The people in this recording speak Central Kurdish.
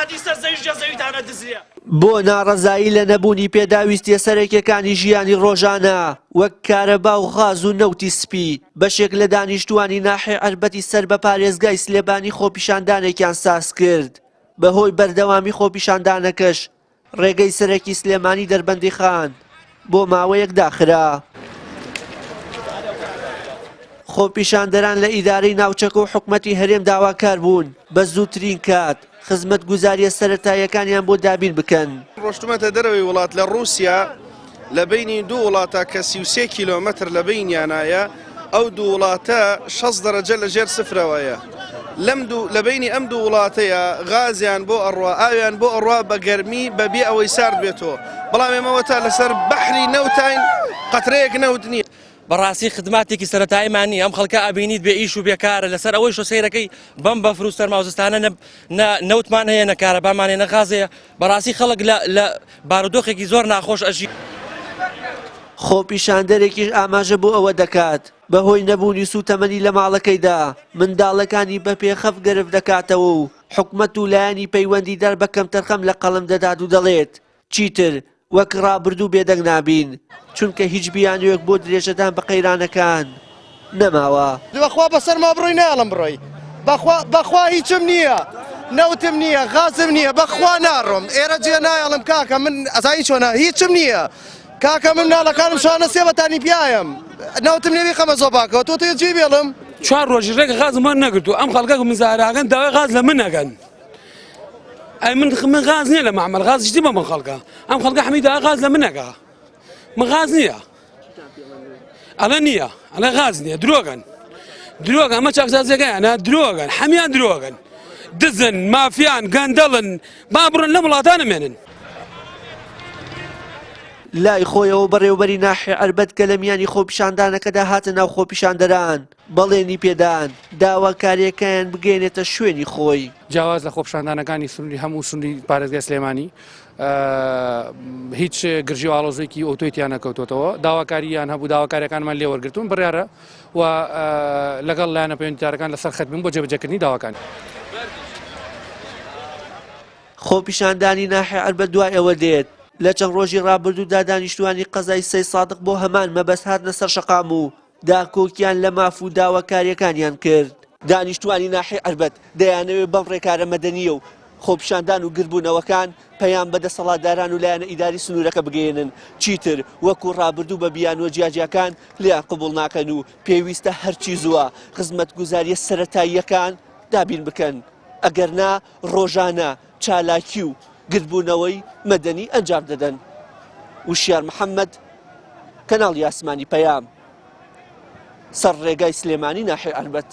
کاتی سەرزەویش جەزەویتانە دزیە. بۆ ناڕەزایی لە نەبوونی پێداویستیە سەرەکیەکانی ژیانی ڕۆژانە وەک کارەبا و غاز و نەوتی سپی بەشێک لە دانیشتوانی ناحێ ئەربەتی سەر بە پارێزگای سلێبانی خۆپیشاندانێکیان ساز کرد. بەهۆی بەردەوامی خۆپیشاندانەکەش ڕێگەی سەرەکی سلێمانی دەربەندی خان بۆ ماوەیەک داخرا. خۆپیشاندەران لە ئیدارەی ناوچەکە و حکومەتی هەرێم داواکار بوون بە زووترین کات خزمەتگوزاریە سەرەتاییەکانیان بۆ دابین بکەن. ڕۆشتومەتە دەرەوەی وڵات لە رووسیا لە بینی دوو وڵاتە کە 33 کیلۆمەتر لە بینیانایە ئەو دوو وڵاتە 6 دەرەجە لە ژێر سفرەوەیە. لە بینی ئەم دوو وڵاتەیە غازیان بۆ ئەڕوا ئاویان بۆ ئەڕوا بە گەرمی بەبێ ئەوەی سارد بێتەوە. بەڵام ئێمەوە تا لەسەر بەحری نەوتین قەترەیەک نەوت نییە. بەڕاستی خدماتێکی سەرەتاییمان نیە. ئەم خەڵکە ئەبینیت بێ ئیش و بێکارە لەسەر ئەوەی شۆسەیرەکەی بەم بەفر و سەرماوزستانە نەوتمان هەیە نە کارەبامان هەیە نە غازەیە. بەڕاستی خەڵک لە بارودۆخێکی زۆر ناخۆش ئەژی. خۆپیشاندەرێکیش ئاماژە بۆ ئەوە دەکات بەهۆی نەبوونی سوتەمەنی لە ماڵەکەیدا منداڵەکانی بە پێخەف گرف دەکاتەوە و حکومەت و لایەنی پەیوەندیدار بە کەمتەرخەم لە قەڵم دەدات و دەڵێت چیتر وەک ڕابردوو بێدەنگ نابین چونکە هیچ بیانوێک بۆ درێژەدان بە قەیرانەکان نەماوە. بەخوا بەسەرما بڕۆی ناڵم بڕۆی بەخوا هیچم نییە نەوتم نییە غازم نییە بەخوا ناڕۆم ئێرە جێ نایڵم کاکە من ئەزایی چۆنە هیچم نییە کاکە من مناڵەکانم شانە سێبەتانی پیایم نەوتم نێوی خەمە زۆباکەوە تۆ تێ جێ بێڵم 4 ڕۆژی ڕێگە غازمان نەگرتو ئەم خەڵکە مزاراگەن داوای غاز لە من نەگەن. ئەی من غاز نییە لە معمەل غاز شتی بە من خەڵکە ئەم خەڵکە حەمیدا غاز لە من نەگا من غاز نییە ئەڵە نییە ئەڵە غاز نییە درۆگەن ئەمە چاکسازەکەیانە درۆگەن هەمیان درۆگەن دزن مافیان گەندەڵن با بڕن لە وڵاتانە مێنن. لای خۆیەوە بەڕێوەبەری ناحێ ئەربەت کە لە میانی خۆپیشاندانەکەدا هاتە ناو خۆپیشاندەران بەڵێنی پێدان داواکاریەکەیان بگەێنێتە شوێنی خۆی. جیاواز لە خۆپیشاندانەکانی سنووری هەموو سنووری پارێزگای سلێمانی هیچ گرژی و ئاڵۆزێکی ئۆتۆیتیان نەکەوتوتەوە داواکاریان هەبوو داواکاریەکانمان لێوەرگرتوون بڕیارە و لەگەڵ لایەنە پەیوەندیدارەکان لەسەر خەتبوون بۆ جێبەجێکردنی داواکان. خۆپیشاندانی ناحێ ئەربەت دوای ئەوە دێت لە چەند ڕۆژی ڕابردوودا دانیشتوانی قەزای سەی سادق بۆ هەمان مەبەست هاتنە سەر شەقام و داکۆکیان لە ماف و داواکاریەکانیان کرد. دانیشتوانی ناحێ ئەربەت دەیانەوێت بەم ڕێکارە مەدەنیە و خۆپیشاندان و گربوونەوەکان پەیام بە دەسەڵاتداران و لایەنە ئیداری سنوورەکە بگەێنن چیتر وەکو ڕابردوو بە بیانوە جیاجیەکان لیان قبوڵ ناکەن و پێویستە هەرچی زووە خزمەتگوزاریە سەرەتاییەکان دابین بکەن ئەگەرنا ڕۆژانە چالاکی و گربوونەوەی مەدەنی ئەنجام دەدەن. وشیار محەممەد کەناڵی ئاسمانی پەیام سەر ڕێگای سلێمانی ناحێ ئەربەت.